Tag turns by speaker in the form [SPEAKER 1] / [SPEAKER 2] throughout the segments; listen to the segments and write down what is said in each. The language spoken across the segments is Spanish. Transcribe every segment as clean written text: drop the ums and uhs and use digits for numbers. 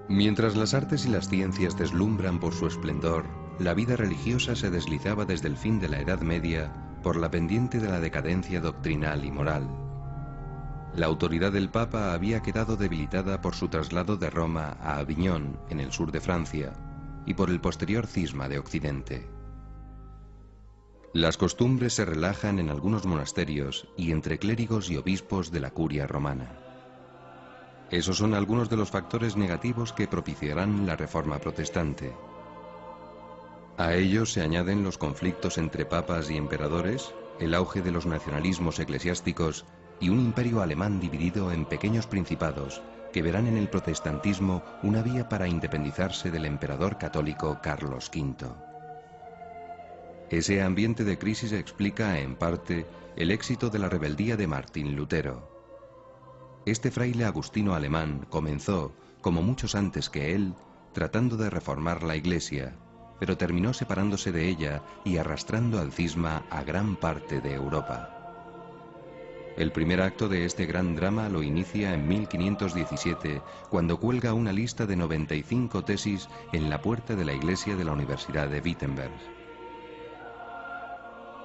[SPEAKER 1] Mientras las artes y las ciencias deslumbran por su esplendor, la vida religiosa se deslizaba desde el fin de la Edad Media por la pendiente de la decadencia doctrinal y moral. La autoridad del Papa había quedado debilitada por su traslado de Roma a Aviñón, en el sur de Francia, y por el posterior cisma de Occidente. Las costumbres se relajan en algunos monasterios y entre clérigos y obispos de la curia romana. Esos son algunos de los factores negativos que propiciarán la Reforma protestante. A ellos se añaden los conflictos entre papas y emperadores, el auge de los nacionalismos eclesiásticos y un imperio alemán dividido en pequeños principados que verán en el protestantismo una vía para independizarse del emperador católico Carlos V. Ese ambiente de crisis explica, en parte, el éxito de la rebeldía de Martín Lutero. Este fraile agustino alemán comenzó, como muchos antes que él, tratando de reformar la Iglesia, pero terminó separándose de ella y arrastrando al cisma a gran parte de Europa. El primer acto de este gran drama lo inicia en 1517, cuando cuelga una lista de 95 tesis en la puerta de la iglesia de la Universidad de Wittenberg.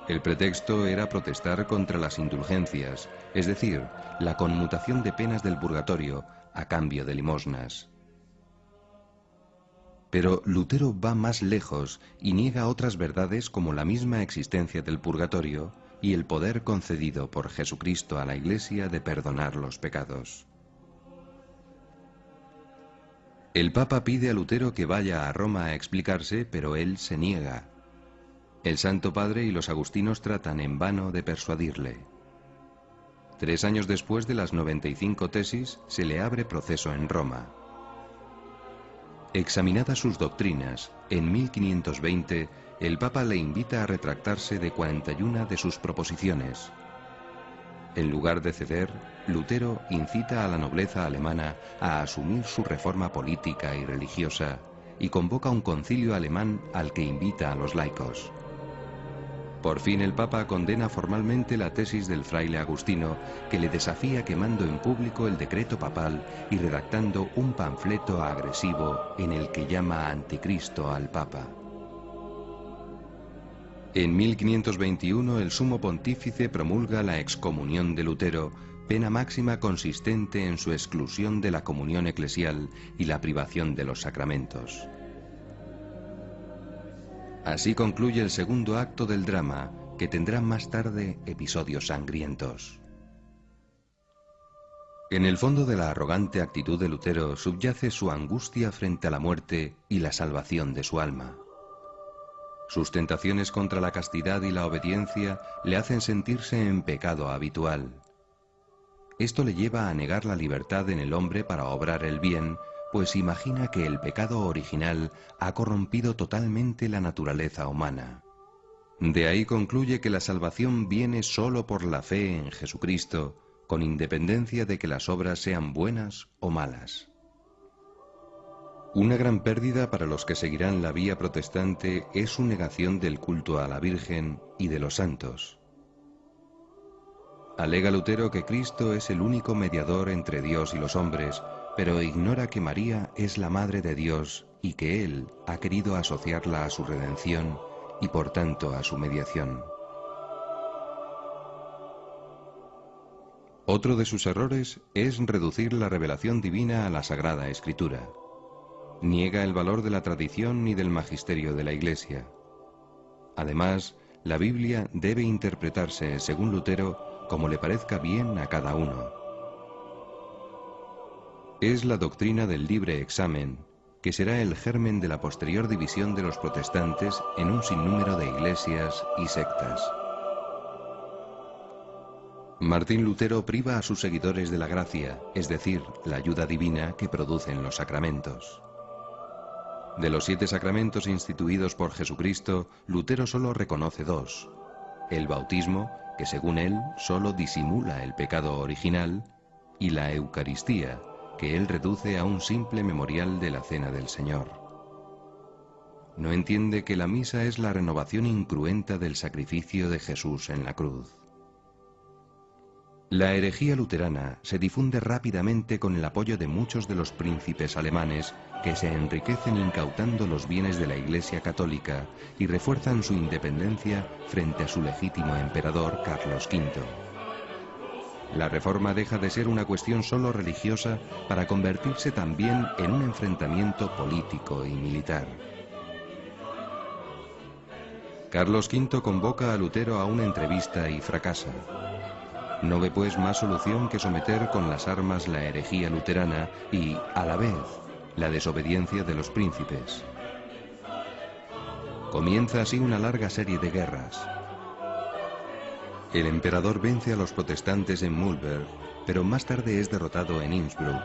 [SPEAKER 1] El pretexto era protestar contra las indulgencias, es decir, la conmutación de penas del purgatorio a cambio de limosnas. Pero Lutero va más lejos y niega otras verdades como la misma existencia del purgatorio y el poder concedido por Jesucristo a la Iglesia de perdonar los pecados. El Papa pide a Lutero que vaya a Roma a explicarse, pero él se niega. El Santo Padre y los agustinos tratan en vano de persuadirle. 3 años después de las 95 tesis, se le abre proceso en Roma. Examinadas sus doctrinas, en 1520, el Papa le invita a retractarse de 41 de sus proposiciones. En lugar de ceder, Lutero incita a la nobleza alemana a asumir su reforma política y religiosa y convoca un concilio alemán al que invita a los laicos. Por fin el Papa condena formalmente la tesis del fraile agustino, que le desafía quemando en público el decreto papal y redactando un panfleto agresivo en el que llama anticristo al Papa. En 1521 el sumo pontífice promulga la excomunión de Lutero, pena máxima consistente en su exclusión de la comunión eclesial y la privación de los sacramentos. Así concluye el segundo acto del drama, que tendrá más tarde episodios sangrientos. En el fondo de la arrogante actitud de Lutero subyace su angustia frente a la muerte y la salvación de su alma. Sus tentaciones contra la castidad y la obediencia le hacen sentirse en pecado habitual. Esto le lleva a negar la libertad en el hombre para obrar el bien, pues imagina que el pecado original ha corrompido totalmente la naturaleza humana. De ahí concluye que la salvación viene solo por la fe en Jesucristo, con independencia de que las obras sean buenas o malas. Una gran pérdida para los que seguirán la vía protestante es su negación del culto a la Virgen y de los santos. Alega Lutero que Cristo es el único mediador entre Dios y los hombres, pero ignora que María es la Madre de Dios y que Él ha querido asociarla a su redención y por tanto a su mediación. Otro de sus errores es reducir la revelación divina a la Sagrada Escritura. Niega el valor de la tradición y del magisterio de la Iglesia. Además, la Biblia debe interpretarse, según Lutero, como le parezca bien a cada uno. Es la doctrina del libre examen, que será el germen de la posterior división de los protestantes en un sinnúmero de iglesias y sectas. Martín Lutero priva a sus seguidores de la gracia, es decir, la ayuda divina que producen los sacramentos. De los 7 sacramentos instituidos por Jesucristo, Lutero solo reconoce 2. El bautismo, que según él solo disimula el pecado original, y la Eucaristía, que él reduce a un simple memorial de la Cena del Señor. No entiende que la misa es la renovación incruenta del sacrificio de Jesús en la cruz. La herejía luterana se difunde rápidamente con el apoyo de muchos de los príncipes alemanes que se enriquecen incautando los bienes de la Iglesia católica y refuerzan su independencia frente a su legítimo emperador Carlos V. La reforma deja de ser una cuestión solo religiosa para convertirse también en un enfrentamiento político y militar. Carlos V convoca a Lutero a una entrevista y fracasa. No ve pues más solución que someter con las armas la herejía luterana y, a la vez, la desobediencia de los príncipes. Comienza así una larga serie de guerras. El emperador vence a los protestantes en Mühlberg, pero más tarde es derrotado en Innsbruck.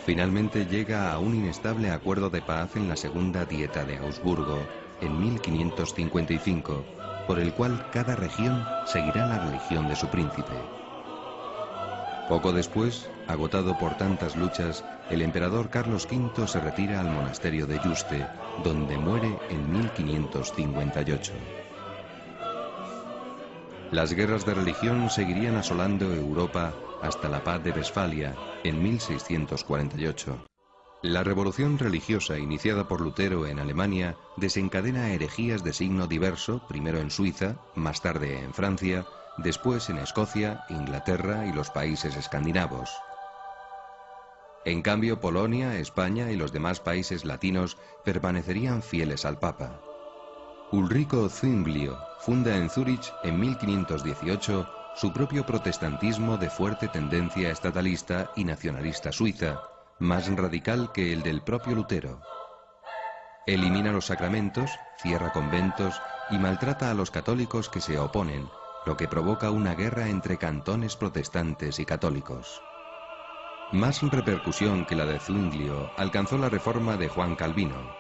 [SPEAKER 1] Finalmente llega a un inestable acuerdo de paz en la Segunda Dieta de Augsburgo, en 1555, por el cual cada región seguirá la religión de su príncipe. Poco después, agotado por tantas luchas, el emperador Carlos V se retira al monasterio de Yuste, donde muere en 1558. Las guerras de religión seguirían asolando Europa hasta la paz de Westfalia en 1648. La revolución religiosa iniciada por Lutero en Alemania desencadena herejías de signo diverso, primero en Suiza, más tarde en Francia, después en Escocia, Inglaterra y los países escandinavos. En cambio, Polonia, España y los demás países latinos permanecerían fieles al Papa. Ulrico Zwinglio funda en Zúrich en 1518 su propio protestantismo de fuerte tendencia estatalista y nacionalista suiza, más radical que el del propio Lutero. Elimina los sacramentos, cierra conventos y maltrata a los católicos que se oponen, lo que provoca una guerra entre cantones protestantes y católicos. Más repercusión que la de Zwinglio alcanzó la reforma de Juan Calvino.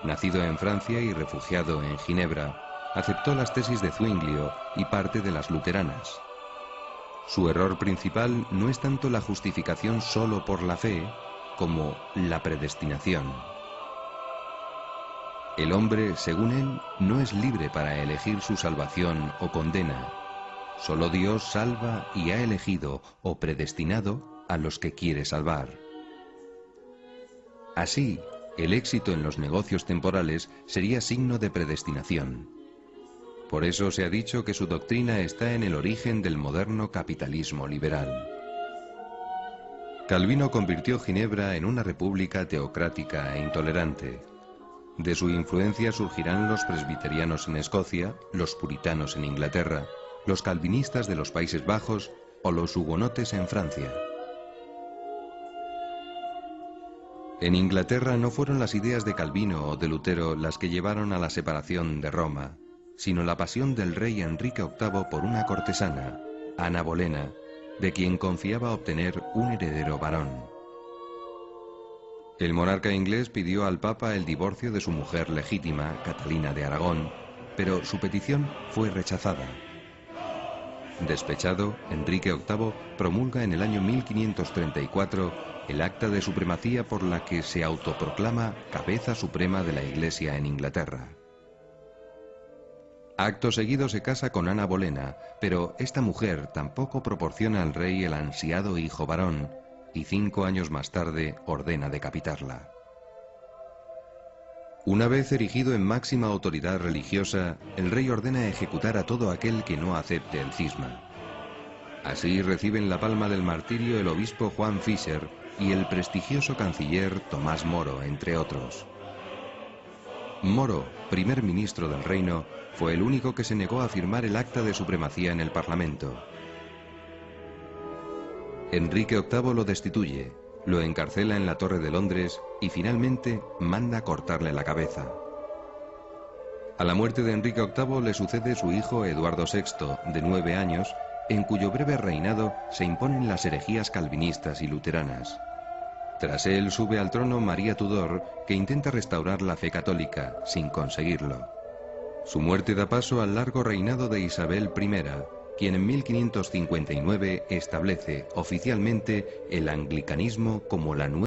[SPEAKER 1] Nacido en Francia y refugiado en Ginebra, aceptó las tesis de Zwinglio y parte de las luteranas. Su error principal no es tanto la justificación solo por la fe, como la predestinación. El hombre, según él, no es libre para elegir su salvación o condena. Solo Dios salva y ha elegido o predestinado a los que quiere salvar. Así, el éxito en los negocios temporales sería signo de predestinación. Por eso se ha dicho que su doctrina está en el origen del moderno capitalismo liberal. Calvino convirtió Ginebra en una república teocrática e intolerante. De su influencia surgirán los presbiterianos en Escocia, los puritanos en Inglaterra, los calvinistas de los Países Bajos o los hugonotes en Francia. En Inglaterra no fueron las ideas de Calvino o de Lutero las que llevaron a la separación de Roma, sino la pasión del rey Enrique VIII por una cortesana, Ana Bolena, de quien confiaba obtener un heredero varón. El monarca inglés pidió al Papa el divorcio de su mujer legítima, Catalina de Aragón, pero su petición fue rechazada. Despechado, Enrique VIII promulga en el año 1534 el acta de supremacía por la que se autoproclama cabeza suprema de la Iglesia en Inglaterra. Acto seguido se casa con Ana Bolena, pero esta mujer tampoco proporciona al rey el ansiado hijo varón, y 5 años más tarde ordena decapitarla. Una vez erigido en máxima autoridad religiosa, el rey ordena ejecutar a todo aquel que no acepte el cisma. Así reciben la palma del martirio el obispo Juan Fischer y el prestigioso canciller Tomás Moro, entre otros. Moro, primer ministro del reino, fue el único que se negó a firmar el acta de supremacía en el Parlamento. Enrique VIII lo destituye, lo encarcela en la Torre de Londres y finalmente manda cortarle la cabeza. A la muerte de Enrique VIII le sucede su hijo Eduardo VI, de 9 años, en cuyo breve reinado se imponen las herejías calvinistas y luteranas. Tras él sube al trono María Tudor, que intenta restaurar la fe católica, sin conseguirlo. Su muerte da paso al largo reinado de Isabel I, quien en 1559 establece oficialmente el anglicanismo como la nueva